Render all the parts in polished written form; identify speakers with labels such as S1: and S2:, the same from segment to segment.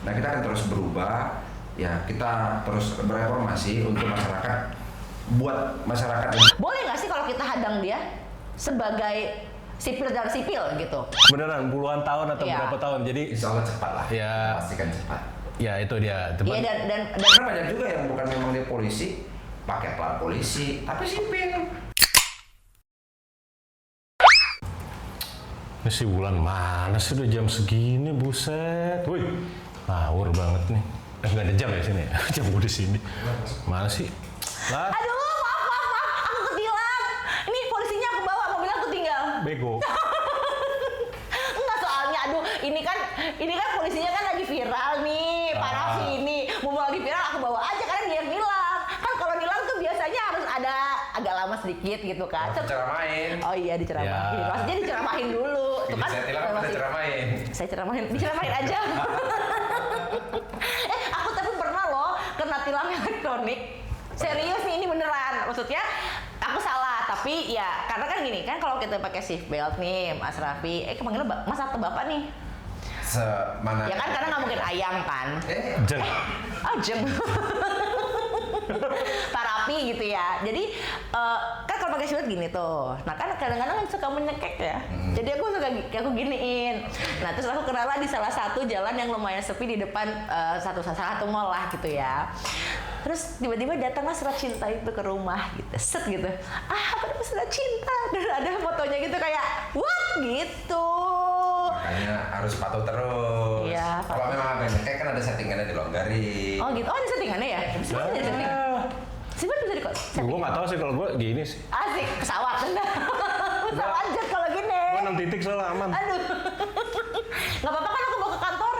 S1: Nah kita akan terus berubah, ya kita terus bereformasi untuk masyarakat, buat masyarakat.
S2: Boleh nggak sih kalau kita hadang dia sebagai sipil dan sipil gitu?
S3: Beneran puluhan tahun atau berapa tahun? Jadi
S1: Insya Allah cepat lah.
S3: Ya.
S1: Pastikan cepat.
S3: Ya itu dia.
S2: Iya dan
S1: Karena banyak juga yang bukan memang dia polisi, pakai pelat polisi, tapi sipil.
S3: Ini si Wulan mana sih udah jam segini, buset. Wih, ngawur banget nih. Nggak ada jam ya sini? Jam gue di sini. Mana sih? Lah,
S2: aduh maaf, aku ketilang. Ini polisinya aku bawa, mobilnya aku tinggal.
S3: bego.
S2: Enggak soalnya, aduh ini kan polisinya kan lagi viral nih, Pak Raffi ini. Mumpung lagi viral aku bawa aja karena dia yang nilang. Kan kalau nilang tuh biasanya harus ada agak lama sedikit gitu kan.
S1: Ceramain.
S2: Oh iya diceramahin.
S3: Ya.
S2: Maksudnya diceramahin dulu. Tuh kan
S1: Saya tilang apa ceramain?
S2: saya diceramahin aja. Aku tapi pernah loh kena tilang elektronik. Serius nih, ini beneran. Maksudnya aku salah, tapi ya karena kan gini kan kalau kita pakai seat belt nih, Mas Raffi, kepanggilnya Mas atau Bapak nih?
S1: Semana?
S2: Ya kan karena nggak mungkin ayang kan?
S3: Jeng.
S2: Oh jeng. Pak Raffi gitu ya. Jadi kan kalau pakai seat gini tuh. Nah kan kadang-kadang suka menyekek ya. Jadi aku giniin. Nah terus aku kenalan di salah satu jalan yang lumayan sepi di depan salah satu mall lah gitu ya. Terus tiba-tiba datanglah surat cinta itu ke rumah gitu, set gitu. Apa itu surat cinta? Dan ada fotonya gitu kayak, what gitu.
S1: Makanya harus patuh terus.
S2: Iya,
S1: Kalau
S2: patuh.
S1: memang agak nyekek kan ada settingannya dilonggarin.
S2: Oh gitu, oh ada settingannya ya? Bisa jadi setting. Sebenarnya bisa di kok.
S3: Gue nggak tahu sih kalau gue gini sih.
S2: Asik, pesawat. Pesawat jet kalau gini.
S3: Gue 6 titik soalnya aman.
S2: Aduh. Nggak apa-apa kan aku bawa ke kantor.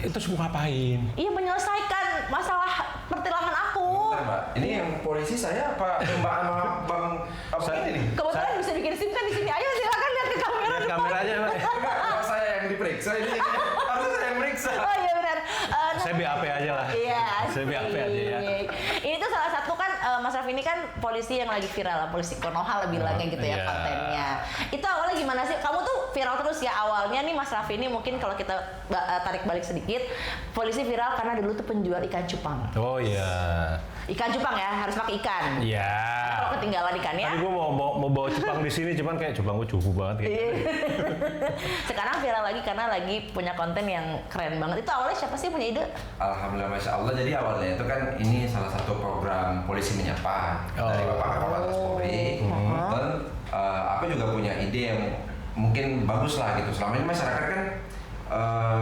S3: Itu semua ngapain?
S2: Iya menyelesaikan masalah pertilangan aku.
S1: Bentar, Mbak. Ini yang polisi saya apa Mbak sama Bang ini nih?
S2: Kebetulan bisa bikin SIM kan di sini. Ayo silakan lihat ke kamera.
S3: Lihat kameranya, Mbak.
S1: Kalau saya yang diperiksa ini harus saya yang meriksa.
S2: Oh iya benar.
S3: Saya BAP aja lah.
S2: Iya.
S3: Saya BAP aja ya.
S2: Ini tuh salah satu kan Mas Raffi ini kan polisi yang lagi viral lah, polisi Konoha lah bilangnya gitu ya
S3: Iya.
S2: kontennya. Itu awalnya gimana sih? Kamu tuh viral terus ya awalnya nih Mas Raffi ini mungkin kalau kita tarik balik sedikit, polisi viral karena dulu tuh penjual ikan cupang.
S3: Oh iya.
S2: Ikan cupang ya, harus pakai ikan.
S3: Iya.
S2: Kalau ketinggalan ikannya.
S3: Tadi gue mau bawa cupang di sini, cuman kayak cupang gue cukup banget kayak.
S2: Sekarang viral lagi karena lagi punya konten yang keren banget. Itu awalnya siapa sih punya ide?
S1: Alhamdulillah Masya Allah. Jadi awalnya itu kan ini salah satu program polisi menyapa dari Bapak Kapolres Polri. Dan aku juga punya ide yang mungkin bagus lah gitu. Selama ini masyarakat kan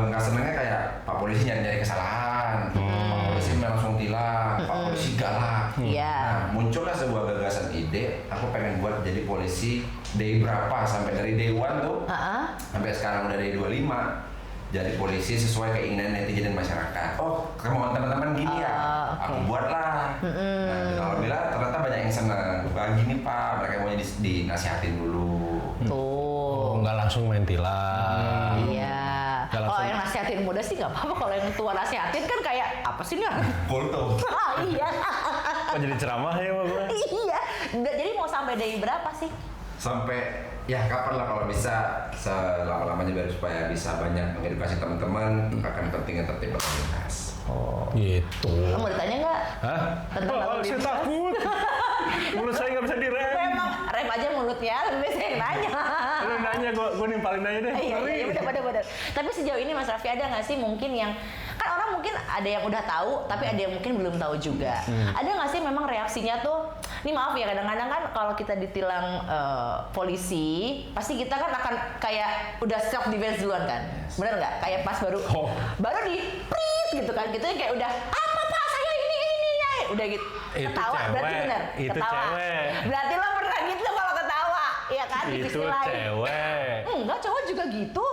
S1: nggak senengnya kayak Pak Polisi nyari-nyari kesalahan, Pak Polisi langsung tilang, Pak Polisi galak.
S2: Iya.
S1: Nah, muncullah sebuah gagasan ide. Aku pengen buat jadi polisi day berapa sampai dari day 1 tuh sampai sekarang udah day 25. Jadi polisi sesuai keinginan netizen dan masyarakat. Oh, kemauan teman-teman gini ya,
S2: oke.
S1: aku buatlah. Nah, dan alhamdulillah ternyata banyak yang senang. Bukan gini Pak, mereka maunya dinasihatin dulu.
S2: Tuh.
S3: Oh, nggak langsung main tilang.
S2: Iya.
S3: Nggak
S2: Kalau
S3: langsung.
S2: yang nasihatin muda sih nggak apa-apa. Kalau yang tua nasihatin kan kayak apa sih nih?
S1: Kultum.
S2: Iya.
S3: Kok jadi ceramah ya sama gue?
S2: Iya. Jadi mau sampai dari berapa sih?
S1: Sampai ya kapan lah kalau bisa selama-lamanya biar supaya bisa banyak mengedukasi teman-teman akan pentingnya tertib lalu lintas.
S3: Oh, gitu.
S2: Mau ditanya nggak?
S3: Hah?
S2: Tentang lalu
S3: Saya
S2: lintas.
S3: takut. Mulut saya nggak bisa direm.
S2: Memang rem aja mulutnya, lebih biasa yang nanya.
S3: Lu nanya, gue nimpalin aja deh.
S2: Iya, benar. Tapi sejauh ini Mas Raffi ada nggak sih mungkin yang kan orang mungkin ada yang udah tahu, tapi ada yang mungkin belum tahu juga. Ada nggak sih memang reaksinya tuh? Ini maaf ya kadang-kadang kan kalau kita ditilang polisi, pasti kita kan akan kayak udah self defense duluan kan, bener nggak? Kayak pas baru di prit gitu kan, gitu kayak udah apa Pak saya ini ya, udah gitu.
S3: Itu
S2: Ketawa berarti
S3: cewek.
S2: bener.
S3: Itu
S2: Ketawa.
S3: cewek.
S2: Berarti lo pernah gitu kalau ketawa, iya kan?
S3: Itu
S2: Diistilahin.
S3: cewek.
S2: Enggak, cowok juga gitu.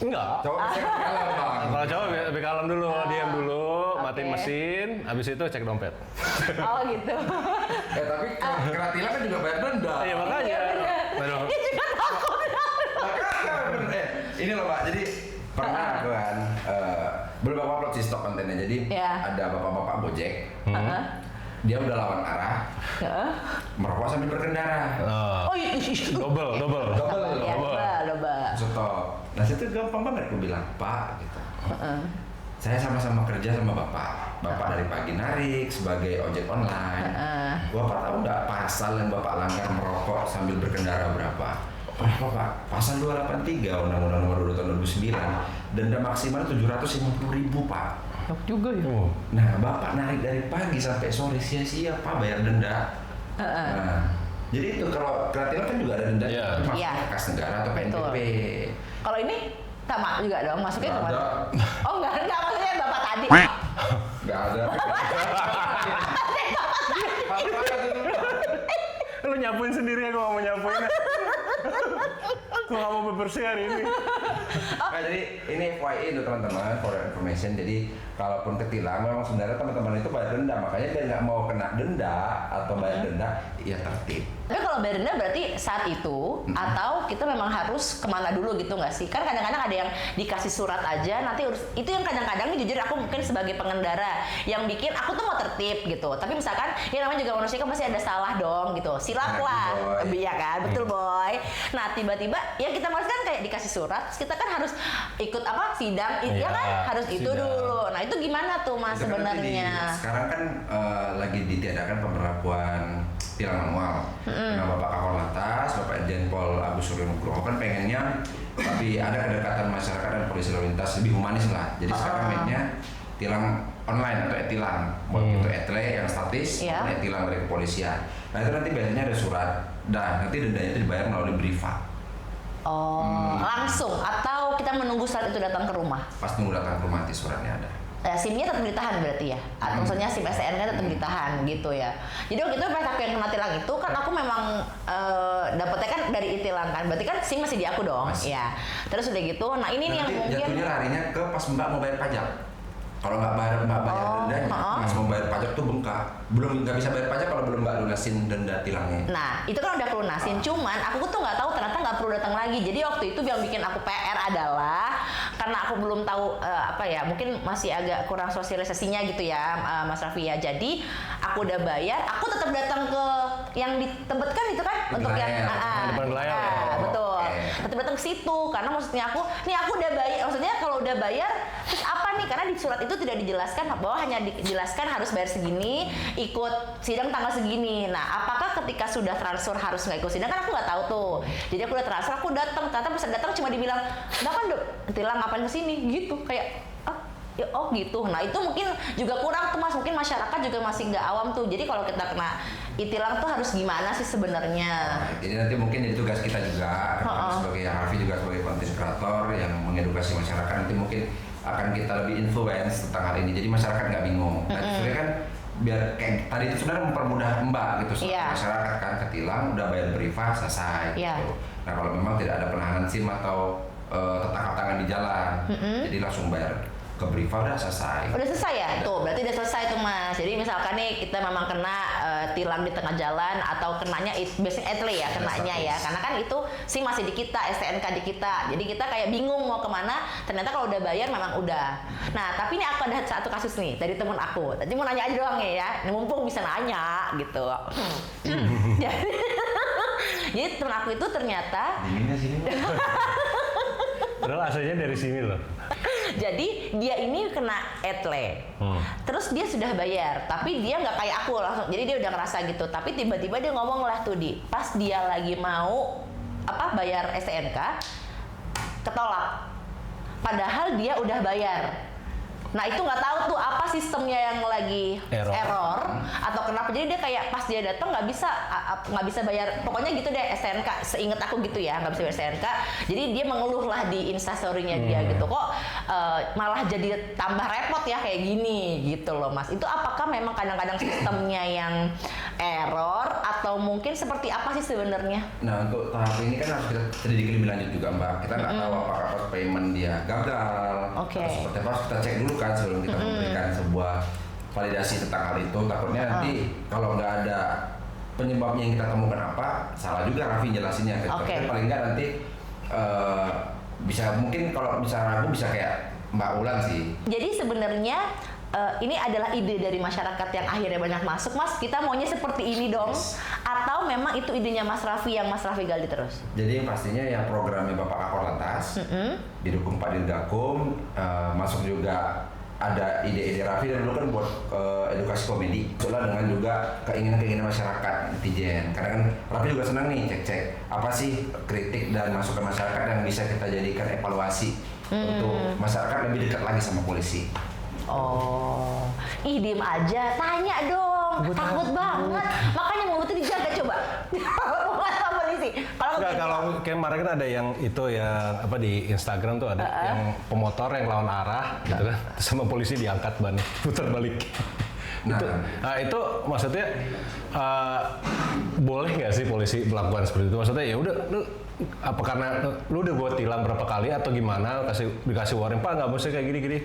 S3: Enggak.
S1: Coba saya kalah Bang.
S3: Kalau cowok lebih kalem dulu, diam dulu, matiin mesin, habis itu cek dompet.
S2: Oh gitu.
S1: Tapi kena tilang kan juga bayar denda.
S3: Iya makanya. Aduh.
S2: Dia juga takut.
S1: Makanya, ini loh Pak, jadi pernah kan belum Bapak upload sih stok kontennya. Jadi
S2: Iya.
S1: ada bapak-bapak Gojek, dia udah lawan arah, merokok sambil berkendara.
S2: Oh iya.
S3: Double.
S2: Ya, double.
S1: Stop. Nah situ gampang banget aku bilang Pak gitu. saya sama-sama kerja sama bapak. Bapak dari pagi narik sebagai ojek online. Bapak tahu nggak pasal yang bapak langgar merokok sambil berkendara berapa? Pak, pasal 283 Undang-Undang Nomor 2 Tahun 2009, denda maksimal 750.000 Pak.
S2: Juga ya.
S1: Nah, bapak narik dari pagi sampai sore sia-sia Pak bayar denda. Nah, jadi itu kalau kreatif kan juga ada denda, kas negara atau PNBP.
S2: Kalau ini sama juga dong, masuknya
S1: nggak ada.
S2: Oh enggak maksudnya bapak tadi.
S1: Nggak ada.
S3: Lu nyapuin sendiri, aku gak mau nyapuin. Aku gak mau bebersih hari ini.
S1: Nah, jadi ini FYI untuk teman-teman, for information. Jadi kalaupun ketilang, memang sebenarnya teman-teman itu bayar denda. Makanya dia nggak mau kena denda atau bayar denda, ya tertib.
S2: Tapi kalau bayar denda berarti saat itu atau kita memang harus kemana dulu gitu nggak sih? Kan kadang-kadang ada yang dikasih surat aja, nanti itu yang kadang-kadang nih jujur aku mungkin sebagai pengendara yang bikin aku tuh mau tertib gitu. Tapi misalkan ya namanya juga manusia kan pasti ada salah dong gitu. Silap lah, iya kan, betul boy. Nah tiba-tiba ya kita harus kan kayak dikasih surat, kita kan harus ikut apa sidang, ya kan harus itu dulu. Nah itu gimana tuh mas sebenarnya?
S1: Sekarang kan lagi ditiadakan pemberlakuan tilang manual. Nah, Bapak Kakor Lantas, Bapak Irjen Pol Agus Suryo Nugroho kan pengennya, tapi ada kedekatan masyarakat dan polisi lalu lintas lebih humanis lah. Jadi sekarang mainnya tilang online atau e-tilang, mau itu etle yang statis, e-tilang dari kepolisian. Nah itu nanti biasanya ada surat, dan nanti dendanya itu dibayar melalui Briva.
S2: Langsung atau kita menunggu saat itu datang ke rumah?
S1: Pas nunggu datang ke rumah nanti suratnya ada.
S2: SIM-nya tetap ditahan berarti ya? Atau maksudnya SIM STNK tetap ditahan gitu ya? Jadi waktu itu pas aku yang kena tilang itu kan aku memang dapetnya kan dari e-tilang kan, berarti kan SIM masih di aku dong, ya. Terus udah gitu, nah ini nih yang mungkin
S1: jatuhnya larinya ke pas Mbak mau bayar pajak. Kalau nggak bayar dendanya, pas mau bayar pajak tuh bengkak. Belum nggak bisa bayar pajak kalau belum Mbak lunasin denda tilangnya.
S2: Nah itu kan udah aku lunasin, cuman aku tuh nggak tahu ternyata nggak perlu datang lagi. Jadi waktu itu yang bikin aku PR adalah karena aku belum tahu apa ya, mungkin masih agak kurang sosialisasinya gitu ya, Mas Raffi ya. Jadi aku udah bayar, aku tetap datang ke yang ditempatkan itu kan untuk yang
S3: depan layar.
S2: Betul. Tetap datang ke situ karena maksudnya aku udah bayar. Maksudnya kalau udah bayar terus apa nih? Karena di surat itu tidak dijelaskan bahwa hanya dijelaskan harus bayar segini, ikut sidang tanggal segini. Nah, apakah ketika sudah transfer harus nggak ikut sidang? Kan aku nggak tahu tuh. Jadi aku udah transfer, aku datang. Ternyata pas datang cuma dibilang, "Enggak kan, tilang ngapain kesini?" Gitu. Kayak gitu. Nah itu mungkin juga kurang tuh mas. Mungkin masyarakat juga masih nggak awam tuh. Jadi kalau kita kena e-tilang tuh harus gimana sih sebenarnya?
S1: Jadi nanti mungkin jadi tugas kita juga, sebagai Harvey juga sebagai content creator yang mengedukasi masyarakat, nanti mungkin akan kita lebih influence tentang hal ini. Jadi masyarakat nggak bingung. Nah sebenarnya kan biar kayak tadi itu sebenarnya mempermudah Mbak gitu, masyarakat kan ketilang udah bayar Briva selesai. Gitu. Nah kalau memang tidak ada penahanan SIM atau tertangkap tangan di jalan, jadi langsung bayar ke Briva udah selesai.
S2: Udah selesai ya? Tuh, berarti udah selesai tuh mas. Jadi misalkan nih kita memang kena tilang di tengah jalan atau kenanya biasanya etle ya kenanya ya. Karena kan itu SIM masih di kita, STNK di kita. Jadi kita kayak bingung mau kemana. Ternyata kalau udah bayar memang udah. Nah tapi ini aku ada satu kasus nih dari temen aku. Tadi mau nanya aja doang ya. Mumpung bisa nanya gitu. Jadi temen aku itu ternyata.
S1: Dinginnya sini.
S3: Padahal asalnya dari sini loh.
S2: Jadi dia ini kena etle, terus dia sudah bayar, tapi dia nggak kayak aku langsung. Jadi dia udah ngerasa gitu, tapi tiba-tiba dia ngomong lah tuh pas dia lagi mau bayar STNK, ketolak. Padahal dia udah bayar. Nah itu nggak tahu tuh apa sistemnya yang lagi error atau kenapa. Jadi dia kayak pas dia datang nggak bisa bayar. Pokoknya gitu deh STNK. Seinget aku gitu ya nggak bisa bayar STNK. Jadi dia mengeluh lah di instastorynya dia gitu. Kok malah jadi tambah repot ya kayak gini gitu loh mas. Itu apakah memang kadang-kadang sistemnya yang error atau mungkin seperti apa sih sebenarnya?
S1: Nah untuk tahap ini kan harus kita selidiki lebih lanjut juga Mbak. Kita nggak tahu apakah payment dia gagal. Atau seperti apa harus kita cek dulu kan sebelum kita memberikan sebuah validasi tentang hal itu. Takutnya nanti kalau nggak ada penyebabnya yang kita temukan apa, salah juga Raffi jelasinnya. Tapi paling nggak nanti bisa mungkin kalau bisa ragu bisa kayak Mbak Ulan sih. Jadi
S2: sebenarnya ini adalah ide dari masyarakat yang akhirnya banyak masuk, mas. Kita maunya seperti ini dong, atau memang itu idenya Mas Raffi yang Mas Raffi gali terus?
S1: Jadi pastinya yang programnya Bapak Kakor Lantas, didukung Pak Dirgakum, masuk juga ada ide-ide Raffi dan dulu kan buat edukasi komedi, soalnya dengan juga keinginan masyarakat netizen. Karena kan Raffi juga senang nih cek apa sih kritik dan masukan masyarakat yang bisa kita jadikan evaluasi untuk masyarakat lebih dekat lagi sama polisi.
S2: Oh, diem aja, tanya dong. Takut banget, makanya mulutnya dijaga coba. Bukan sama polisi.
S3: Kalau kayak kemarin kan ada yang itu yang apa di Instagram tuh ada yang pemotor yang lawan arah gitu kan, terus sama polisi diangkat bannya, putar balik. Itu maksudnya boleh nggak sih polisi melakukan seperti itu? Maksudnya ya udah lu apa karena lu udah buat tilang berapa kali atau gimana dikasih warning Pak nggak mesti kayak gini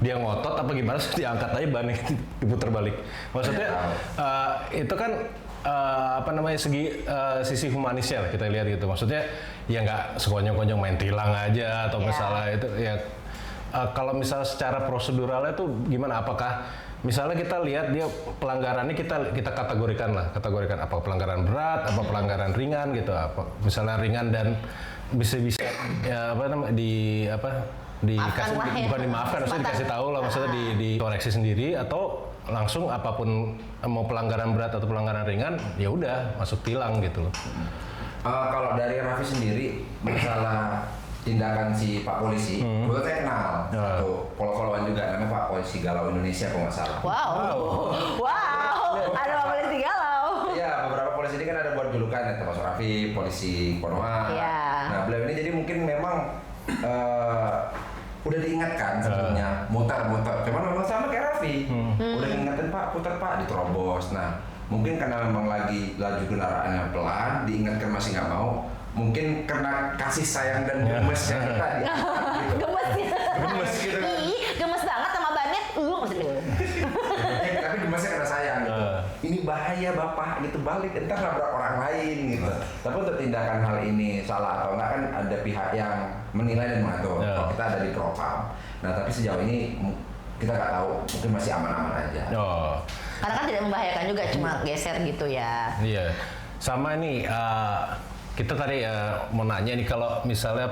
S3: dia ngotot apa gimana terus diangkat aja bannya diputar balik. Maksudnya itu kan apa namanya sisi humanisnya lah kita lihat gitu. Maksudnya ya nggak sekonyong-konyong main tilang aja atau misalnya itu ya kalau misalnya secara proseduralnya tuh gimana? Apakah misalnya kita lihat dia pelanggarannya kita kategorikan apa pelanggaran berat, apa pelanggaran ringan gitu, apa misalnya ringan dan bisa ya apa namanya dikasih bukan dimaafkan, maksudnya dikasih tahu lah, maksudnya dikoreksi sendiri atau langsung apapun mau pelanggaran berat atau pelanggaran ringan ya udah masuk tilang gitu loh.
S1: Kalau dari Raffi sendiri masalah tindakan si Pak Polisi, kebetulan saya kenal satu follow-followan juga namanya Pak Polisi Galau Indonesia kalau nggak salah.
S2: Wow, ada Pak Polisi Galau.
S1: Iya, beberapa polisi ini kan ada buat julukan ya, termasuk Raffi, Polisi Konoha. Nah, beliau ini jadi mungkin memang udah diingatkan sebelumnya muter-muter, cuman memang sama kayak Raffi, udah diingetin Pak putar Pak diterobos. Nah, mungkin karena memang lagi laju kendaraannya pelan, diingatkan masih nggak mau. Mungkin karena kasih sayang dan gemesnya kita gitu. Gemes gitu kan.
S2: Gemes banget sama bannya, maksudnya.
S1: Tapi gemesnya karena sayang gitu. Ini bahaya Bapak gitu, balik entar nabrak orang lain gitu. Tapi untuk tindakan hal ini salah atau enggak kan ada pihak yang menilai dan mengatur. Kalau kita ada di propam. Nah, tapi sejauh ini kita nggak tahu, mungkin masih aman-aman aja.
S2: Karena kan tidak membahayakan juga, cuma geser gitu ya.
S3: Iya. Sama nih kita tadi mau nanya nih kalau misalnya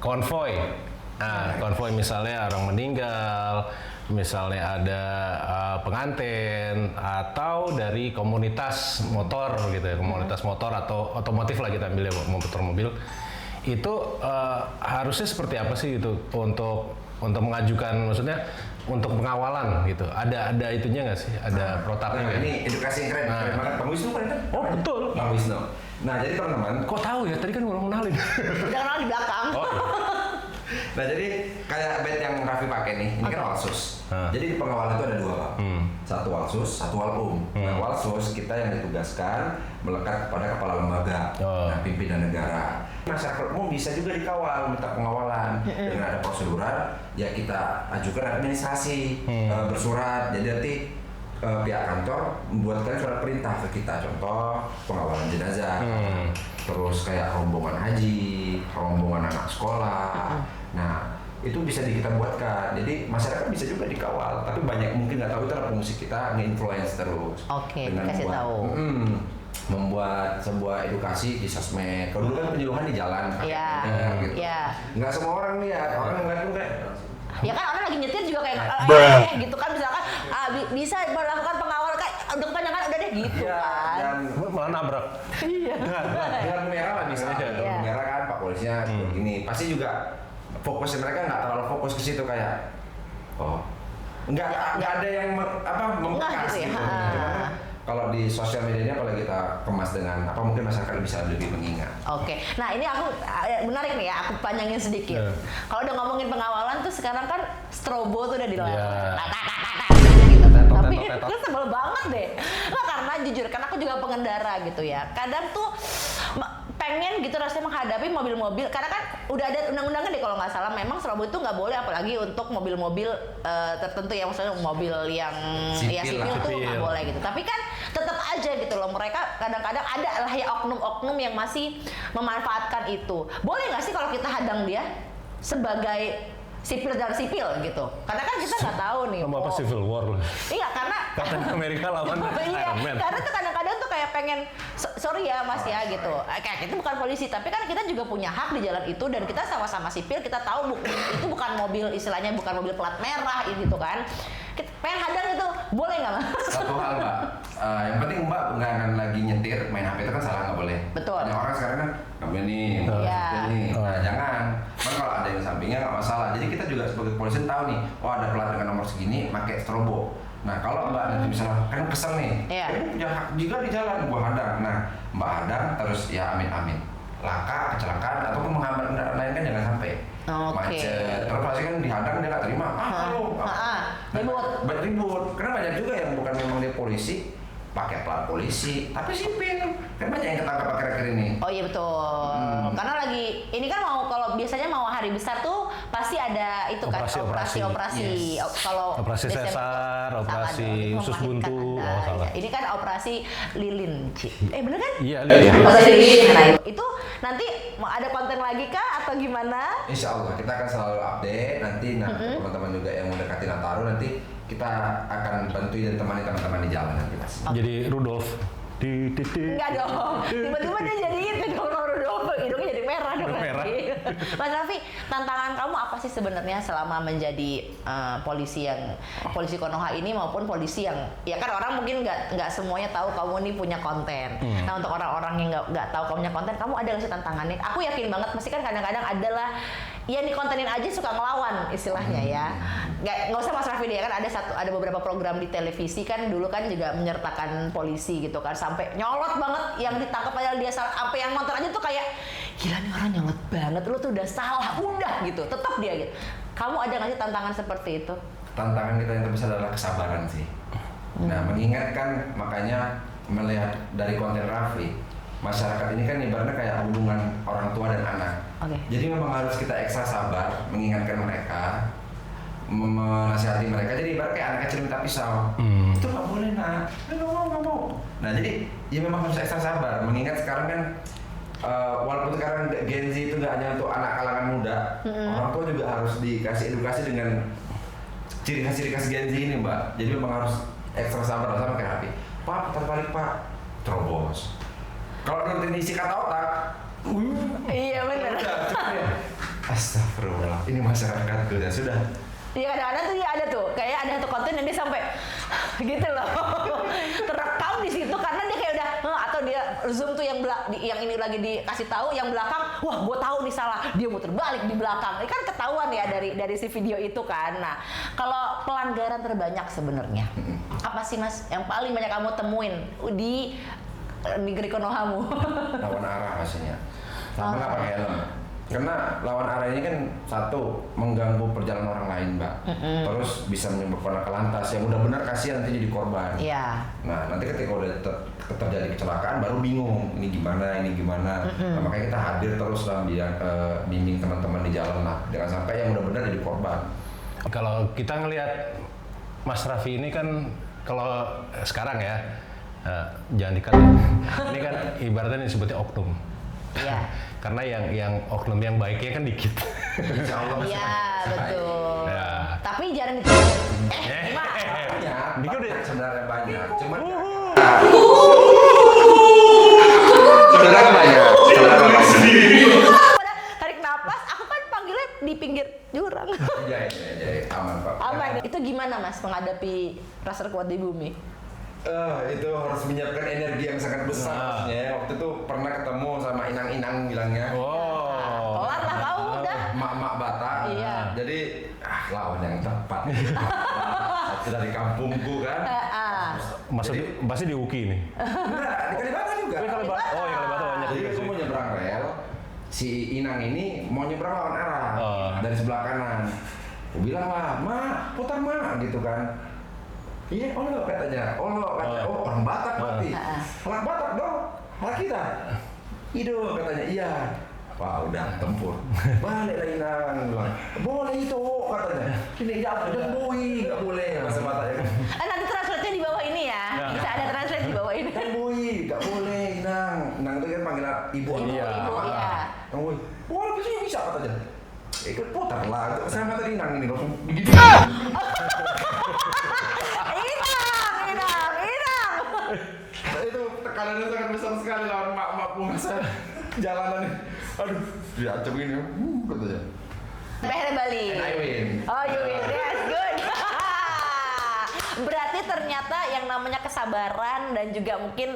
S3: konvoy, konvoy misalnya orang meninggal, misalnya ada pengantin atau dari komunitas motor gitu ya, komunitas motor atau otomotif lah kita ambil ya motor mobil, itu harusnya seperti apa sih gitu untuk mengajukan, maksudnya untuk pengawalan gitu, ada itunya nggak sih, ada protapnya nggak?
S1: Ini edukasi yang keren banget, Bang Wisnu kan?
S3: Oh betul,
S1: Bang Wisnu. Nah jadi teman-teman,
S3: kok tahu ya? Tadi kan gue kenalin.
S2: Udah kenal di belakang.
S1: Nah jadi kayak bed yang Raffi pakai nih, ini kan walsus. Jadi di pengawalan itu ada dua Bang. Satu walsus, satu walum. Nah walsus kita yang ditugaskan melekat pada kepala lembaga, nah pimpinan negara. Masyarakat umum bisa juga dikawal, minta pengawalan. Dengan ada prosedural, ya kita ajukan administrasi, bersurat. Jadi nanti pihak kantor membuatkan surat perintah ke kita, contoh pengawalan jenazah, terus kayak rombongan haji, rombongan anak sekolah. Nah itu bisa kita buatkan, jadi masyarakat bisa juga dikawal, tapi banyak mungkin nggak tahu itu adalah fungsi kita nge-influence terus. Dengan
S2: kasih tahu.
S1: Membuat sebuah edukasi di sosmed. Kalau dulu kan penyuluhan di jalan, gitu. Nggak semua orang lihat, orang ngeliat tuh kayak
S2: ya kan orang lagi nyetir juga kayak gitu kan, misalkan bisa melakukan pengawalan kayak udah kepanjangan udah deh gitu kan.
S1: Dan
S3: malah nabrak.
S2: Iya.
S1: Dengan merah lah misalnya, merah kan Pak Polisinya begini, pasti juga fokusnya mereka nggak terlalu fokus ke situ kayak nggak ada yang membekas
S2: gitu ya.
S1: Cuman kalau di sosial medianya kalau kita kemas dengan apa mungkin masyarakat bisa lebih mengingat.
S2: Oke. Nah ini aku menarik nih ya, aku panjangin sedikit. Kalau udah ngomongin pengawalan tuh sekarang kan strobo tuh udah dilarang. Gitu. Tapi gue sebel banget deh. Nah, karena jujur kan aku juga pengendara gitu ya. Kadang tuh pengen gitu rasanya menghadapi mobil-mobil, karena kan udah ada undang-undangnya deh kalau nggak salah, memang strobo itu nggak boleh, apalagi untuk mobil-mobil tertentu ya, maksudnya mobil yang sipil tuh nggak boleh gitu. Tapi kan tetap aja gitu loh, mereka kadang-kadang ada lah ya oknum-oknum yang masih memanfaatkan itu. Boleh nggak sih kalau kita hadang dia sebagai sipil dan sipil gitu, karena kan kita nggak tahu nih
S3: apa Civil War loh.
S2: Iya, karena
S3: Captain America lawan Iron Man.
S2: Karena tuh kadang-kadang tuh kayak kayak pengen sorry ya Mas ya gitu. Kayak kita bukan polisi, tapi kan kita juga punya hak di jalan itu dan kita sama-sama sipil, kita tahu itu bukan mobil istilahnya bukan mobil plat merah gitu kan. Kita pengen hadang itu, boleh nggak Mas?
S1: Satu hal Mbak, yang penting Mbak nggak akan lagi nyetir main HP itu kan salah, nggak boleh.
S2: Betul.
S1: Banyak orang sekarang kan nggak boleh nih,
S2: Iya.
S1: Nah jangan. Kan kalau ada yang sampingnya nggak masalah. Jadi kita juga sebagai polisi tahu nih, oh ada plat dengan nomor segini, pakai strobo. Nah kalau Mbak nanti misalnya kan kesel nih,
S2: Iya.
S1: punya hak juga di jalan, gua hadang. Nah Mbak hadang terus ya amin-amin. Laka, kecelakaan ataupun menghambat kendaraan lain kan jangan sampai. Macet. Terus pasti kan dihadang dia nggak terima.
S2: Ribut.
S1: Ribut. Karena banyak juga yang bukan memang dia polisi, pakai plat polisi, tapi sipil. Kan banyak yang ketangkap akhir-akhir ini.
S2: Oh iya betul. Karena lagi ini kan kalau biasanya mau hari besar tuh pasti ada itu kan operasi.
S1: Yes.
S2: Kalau
S3: Operasi
S2: Desember-
S3: sesar,
S2: salah
S3: operasi
S2: dong,
S3: usus
S2: melahirkan
S3: buntu.
S2: Anda.
S3: Oh salah.
S2: Ini kan operasi lilin. Bener kan?
S3: Iya.
S2: Operasi lilin. Nah itu nanti mau ada konten lagi kah atau gimana?
S1: Insya Allah kita akan selalu update nanti. Nah teman-teman juga yang mendekati Nataru nanti kita akan bantu dan temani teman-teman di jalan nanti Mas.
S3: Jadi Rudolf.
S2: Enggak dong. Tiba-tiba dia jadi itu dong Rudolf. Hidungnya jadi merah dong.
S3: Merah.
S2: Mas Raffi, tantangan kamu apa sih sebenarnya selama menjadi polisi Konoha ini maupun polisi yang ya kan orang mungkin nggak semuanya tahu kamu nih punya konten. Nah untuk orang-orang yang nggak tahu kamu punya konten, kamu ada nggak sih tantangannya? Aku yakin banget pasti kan kadang-kadang adalah ya dikontenin aja suka ngelawan istilahnya ya. Nggak usah Mas Raffi deh, kan ada beberapa program di televisi kan dulu kan juga menyertakan polisi gitu kan sampai nyolot banget yang ditangkap padahal dia salah, sampai yang nonton aja tuh kayak gila nih orang nyolot banget, lu tuh udah salah, udah gitu, tetap dia gitu. Kamu ada nggak sih tantangan seperti itu?
S1: Tantangan kita yang terbesar adalah kesabaran sih. Nah mengingatkan, makanya melihat dari konten Raffi, masyarakat ini kan ibaratnya kayak hubungan orang tua dan anak. Jadi memang harus kita ekstra sabar mengingatkan mereka, menasihati mereka. Jadi ibarat kayak anak kecil minta pisau, itu nggak boleh nak, nggak mau. Nah jadi ya memang harus ekstra sabar. Mengingat sekarang kan walaupun sekarang Gen Z itu nggak hanya untuk anak kalangan muda, orang tua juga harus dikasih edukasi dengan ciri khas Gen Z ini Mbak. Jadi memang harus ekstra sabar sama kayak Raffi. Pak putar balik Pak, terobos. Kalau nanti diisi kata otak,
S2: Iya benar.
S1: astagfirullah, ini masyarakat ya sudah.
S2: Iya kadang-kadang tuh dia ada tuh, kayak ada satu konten yang dia sampai gitu loh, terekam di situ karena dia kayak udah, atau dia zoom tuh yang ini lagi dikasih tahu, yang belakang, wah gue tahu nih salah, dia muter balik di belakang, ini kan ketahuan ya dari si video itu kan. Nah kalau pelanggaran terbanyak sebenarnya apa sih Mas yang paling banyak kamu temuin di negeri Konohamu?
S1: Lawan arah pastinya. Sama nggak pakai helm. Karena lawan arah ini kan satu mengganggu perjalanan orang lain Mbak. Terus bisa menyebabkan laka lantas yang udah benar kasihan nanti jadi korban.
S2: Iya.
S1: Nah nanti ketika udah terjadi kecelakaan baru bingung ini gimana. Nah, makanya kita hadir terus dalam bimbing teman-teman di jalan lah. Jangan sampai yang udah benar jadi korban.
S3: Kalau kita ngelihat Mas Raffi ini kan kalau sekarang ya jangan dikat. Ini kan ibaratnya disebutnya oknum.
S2: Iya.
S3: Karena yang oknum yang baiknya kan dikit.
S1: Insya Allah masih
S2: Iya betul.
S3: Ya.
S2: Tapi jarang ditemuin.
S1: banyak.
S3: Dikit.
S1: Sebenarnya banyak. Cuman
S2: Tarik napas, aku kan panggilnya di pinggir jurang.
S1: Iya, aman Pak.
S2: Aman. Itu gimana Mas menghadapi rasa kuat di bumi?
S1: Itu harus menyiapkan energi yang sangat besar. Ya, waktu itu pernah ketemu sama inang-inang bilangnya.
S3: Oh.
S2: Telat lah kau udah.
S1: Mak-mak Batak.
S2: Iya.
S1: Jadi lawan yang tepat. Satu dari kampungku kan.
S3: Maksudnya pasti di UKI nih.
S1: Enggak, di Kalibata juga.
S3: Oh, ya Kalibata banyak
S1: Jadi
S3: juga
S1: aku
S3: sih.
S1: mau nyebrang rel. Si Inang ini mau nyebrang lawan arah dari sebelah kanan. Aku bilang lah, "Mak, putar Mak," gitu kan. Iya, Allah katanya. Oh, orang Batak berarti. Orang Batak dong. Orang kita. Ido katanya. Iya. Wah, udah tempur. Balik lah Inang. Bilang, boleh itu katanya. Ini jangan bui, nggak boleh bahasa Bataknya.
S2: Nanti translate-nya di bawah ini ya. Bisa ada translate di bawah ini.
S1: Kang Bui, nggak boleh Inang. Inang itu kan panggilan ibu.
S3: Iya.
S1: Kang Bui, boleh bisa katanya. Ikut putar lah. Sama tadi Inang ini langsung begini.
S2: Inang.
S1: Nah, itu tekanan masa jalanan nih, aduh, diacem gini, katanya.
S2: Sampai akhirnya balik.
S1: And I win.
S2: Oh, you win. Yes, good. Berarti ternyata yang namanya kesabaran dan juga mungkin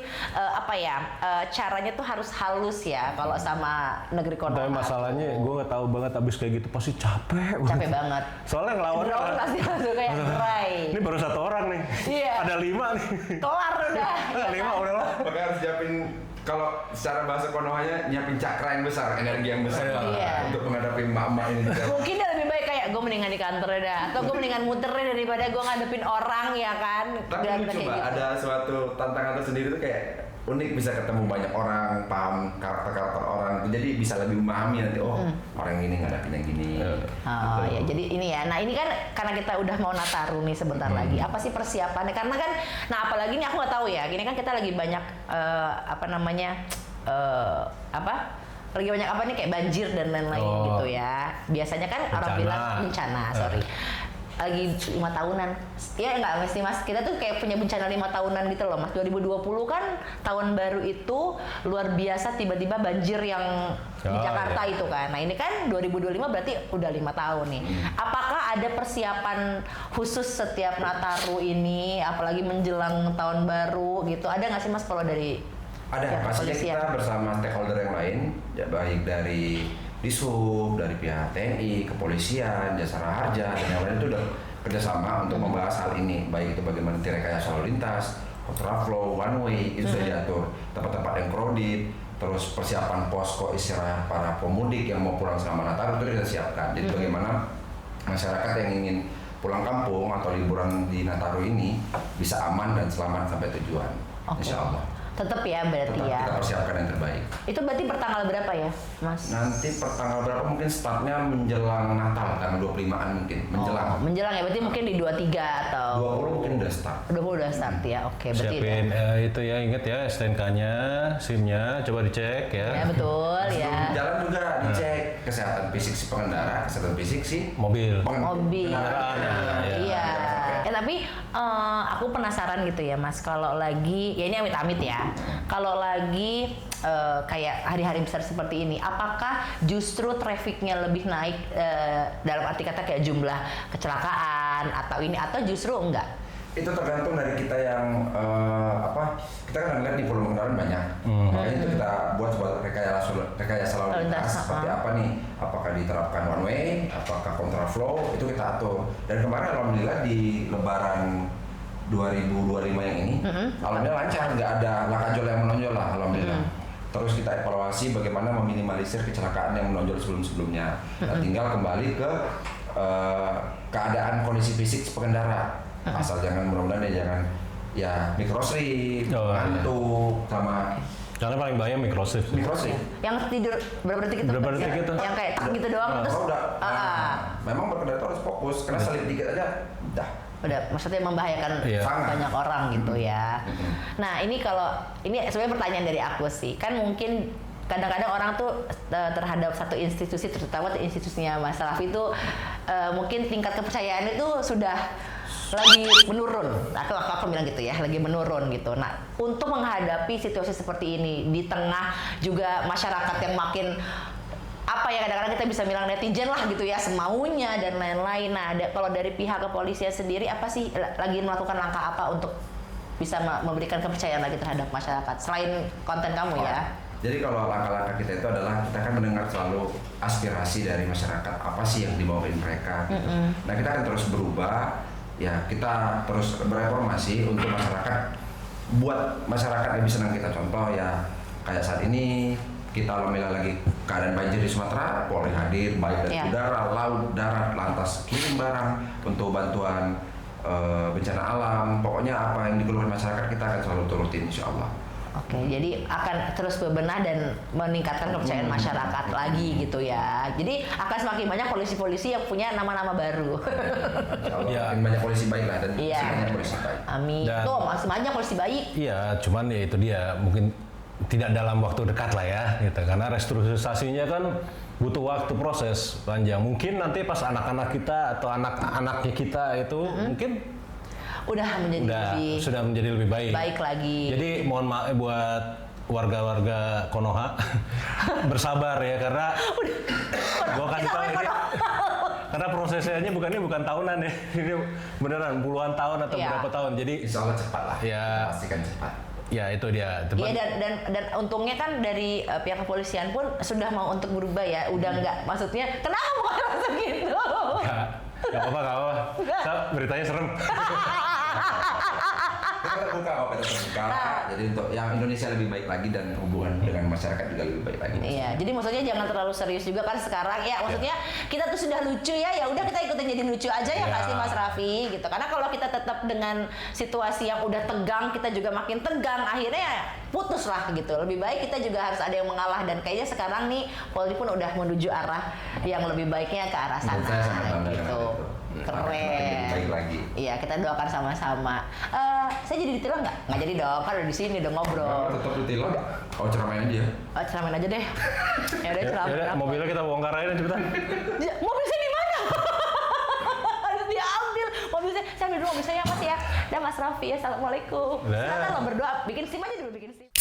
S2: caranya tuh harus halus ya kalau sama negeri Konoha.
S3: Tapi masalahnya gue nggak tahu banget abis kayak gitu pasti capek.
S2: Capek banget.
S3: Soalnya ngelawannya
S2: Drone pasti langsung kayak dry.
S3: ini baru 1 orang nih.
S2: Iya.
S3: Ada 5 nih.
S2: Kelar udah. ya
S3: 5
S2: kan?
S3: udah lah.
S1: Makanya harus siapin, kalau secara bahasa Konohanya nyiapin cakra yang besar, energi yang besar
S2: Iya.
S1: untuk menghadapi emak-emak ini.
S2: Mungkin dia lebih baik kayak gue mendingan di kantor dah, atau gue mendingan muter deh daripada gue ngadepin orang ya kan.
S1: Tapi
S2: Dan
S1: lucu
S2: kayak
S1: Mbak,
S2: gitu.
S1: ada suatu tantangan tersendiri tuh kayak unik, bisa ketemu banyak orang, paham karakter-karakter orang, jadi bisa lebih memahami nanti, oh orang ini ngadapin yang gini.
S2: Oh ya, jadi ini ya. Nah ini kan karena kita udah mau Nataru nih sebentar lagi. Apa sih persiapannya? Karena kan, nah apalagi ini aku nggak tahu ya. Gini kan kita lagi banyak lagi banyak apa nih kayak banjir dan lain-lain gitu ya. Biasanya kan orang bilang bencana, sorry. Lagi 5 tahunan. Ya enggak mesti Mas. Kita tuh kayak punya bencana 5 tahunan gitu loh Mas. 2020 kan tahun baru itu luar biasa, tiba-tiba banjir yang di Jakarta itu kan. Nah, ini kan 2025 berarti udah 5 tahun nih. Apakah ada persiapan khusus setiap Nataru ini apalagi menjelang tahun baru gitu? Ada nggak sih Mas kalau dari
S1: Ada, pastinya kita bersama stakeholder yang lain, ya baik dari Dishub, dari pihak TNI, kepolisian, Jasara Harja, dan yang lain itu udah kerjasama untuk membahas hal ini, baik itu bagaimana rekayasa lalu lintas, kontraflow, one way, itu sudah diatur, tempat-tempat yang crowded, terus persiapan posko istirahat para pemudik yang mau pulang selama Nataru itu kita siapkan. Jadi bagaimana masyarakat yang ingin pulang kampung atau liburan di Nataru ini bisa aman dan selamat sampai tujuan, insya Allah.
S2: Tetap ya berarti
S1: Tetap
S2: ya.
S1: kita persiapkan yang terbaik.
S2: Itu berarti pertanggal berapa ya, Mas?
S1: Nanti pertanggal berapa mungkin startnya menjelang Natal, tanggal 25-an mungkin, menjelang.
S2: Oh, menjelang ya, berarti mungkin di 23 atau
S1: 20 mungkin udah start.
S2: 20 udah start ya. Oke, berarti
S3: Siapin itu ya, inget ya STNK-nya, SIM-nya, coba dicek ya.
S2: ya betul ya.
S1: Jalan juga dicek kesehatan fisik si pengendara, kesehatan fisik si
S3: Mobil.
S2: Mobil.
S3: Kendaraan, ya.
S2: Iya. Tapi aku penasaran gitu ya Mas, kalau lagi ya ini amit-amit ya. Kalau lagi kayak hari-hari besar seperti ini, apakah justru trafficnya lebih naik dalam arti kata kayak jumlah kecelakaan atau ini, atau justru enggak?
S1: Itu tergantung dari kita yang kita kan ngeliat di volume kendaraan banyak, makanya itu kita buat sebuah rekayasa lalu lintas seperti apa nih, apakah diterapkan one way, apakah kontraflow, itu kita atur. Dan kemarin alhamdulillah di Lebaran 2025 yang ini, alhamdulillah lancar, nggak ada lakajol yang menonjol lah, alhamdulillah. Terus kita evaluasi bagaimana meminimalisir kecelakaan yang menonjol sebelum-sebelumnya. Nah, tinggal kembali ke keadaan kondisi fisik si pengendara. Asal jangan, mudah-mudahan ya jangan ya microslip, ngantuk, sama
S3: Karena paling bahaya microslip.
S1: microslip.
S2: Yang tidur berapa detik itu?
S3: Berapa detik itu?
S2: Yang kayak tak gitu doang terus.
S1: Kalau udah, memang berkendara itu harus fokus, karena selip dikit aja, dah.
S2: Udah, maksudnya membahayakan
S3: Iya.
S2: banyak orang gitu ya. Nah ini sebenarnya pertanyaan dari aku sih, kan mungkin kadang-kadang orang tuh terhadap satu institusi, terutama institusinya Mas Raffi itu mungkin tingkat kepercayaan itu sudah lagi menurun. Aku bilang gitu ya, lagi menurun gitu. Nah, untuk menghadapi situasi seperti ini di tengah juga masyarakat yang makin kadang-kadang kita bisa bilang netizen lah gitu ya, semaunya dan lain-lain. Nah, kalau dari pihak kepolisian sendiri apa sih lagi melakukan langkah apa untuk bisa memberikan kepercayaan lagi terhadap masyarakat selain konten kamu ya?
S1: Jadi kalau langkah-langkah kita itu adalah kita kan mendengar selalu aspirasi dari masyarakat, apa sih yang dibawain mereka. Gitu. Nah, kita akan terus berubah, ya kita terus bereformasi untuk masyarakat, buat masyarakat lebih senang kita. Contoh ya kayak saat ini kita alhamdulillah lagi keadaan banjir di Sumatera, Polri hadir baik dari udara, laut, darat, lantas kirim barang untuk bantuan bencana alam. Pokoknya apa yang dikeluhkan masyarakat kita akan selalu turutin insya Allah.
S2: Oke, jadi akan terus bebenah dan meningkatkan kepercayaan masyarakat lagi gitu ya. Jadi akan semakin banyak polisi-polisi yang punya nama-nama baru.
S1: Ya, banyak polisi baik lah dan banyak polisi baik.
S2: Amin. Tuh, masih banyak polisi baik.
S3: Iya, cuman ya itu dia, mungkin tidak dalam waktu dekat lah ya, gitu. Karena restrukturisasinya kan butuh waktu proses panjang. Mungkin nanti pas anak-anak kita atau anak-anaknya kita itu mungkin
S2: sudah menjadi lebih
S3: baik.
S2: Baik lagi.
S3: Jadi mohon maaf buat warga-warga Konoha bersabar ya karena gua kasih tahu ini karena prosesnya bukan tahunan ya, ini beneran puluhan tahun atau berapa tahun, jadi
S1: Insya Allah cepat lah.
S3: Ya.
S1: Kita pastikan cepat.
S3: ya itu dia.
S2: Iya dan untungnya kan dari pihak kepolisian pun sudah mau untuk berubah ya, udah nggak maksudnya kenapa bukan langsung gitu?
S3: Gak apa-apa. Beritanya serem.
S1: Kita terbuka kok, kita terbuka. Jadi untuk yang Indonesia lebih baik lagi dan hubungan dengan masyarakat juga lebih baik lagi.
S2: Iya, jadi maksudnya jangan terlalu serius juga kan sekarang ya. Maksudnya kita tuh sudah lucu ya udah kita ikutin jadi lucu aja ya nggak sih Mas Raffi gitu. Karena kalau kita tetap dengan situasi yang udah tegang, kita juga makin tegang, akhirnya putus lah gitu. Lebih baik kita juga harus ada yang mengalah dan kayaknya sekarang nih Polri pun udah menuju arah yang lebih baiknya ke arah sana.
S1: Saya sangat bangga dengan
S2: gitu.
S1: itu.
S2: Keren.
S1: Lebih baik lagi.
S2: Iya, kita doakan sama-sama. Saya jadi ditilang nggak? Nggak jadi dong, kan udah di sini udah ngobrol.
S1: Tetap ditilang. Oh, ceramain dia.
S2: Ceramain aja deh. Ya udah ceramain.
S3: Yaudah, mobilnya kita bongkar aja cepetan.
S2: Mobil saya di mana? Harus diambil. Mobil saya ambil dulu mobil saya Mas ya. Dan Mas Raffi, assalamualaikum.
S3: Dah.
S2: Silakan lo berdoa, bikin SIM aja dulu, bikin SIM.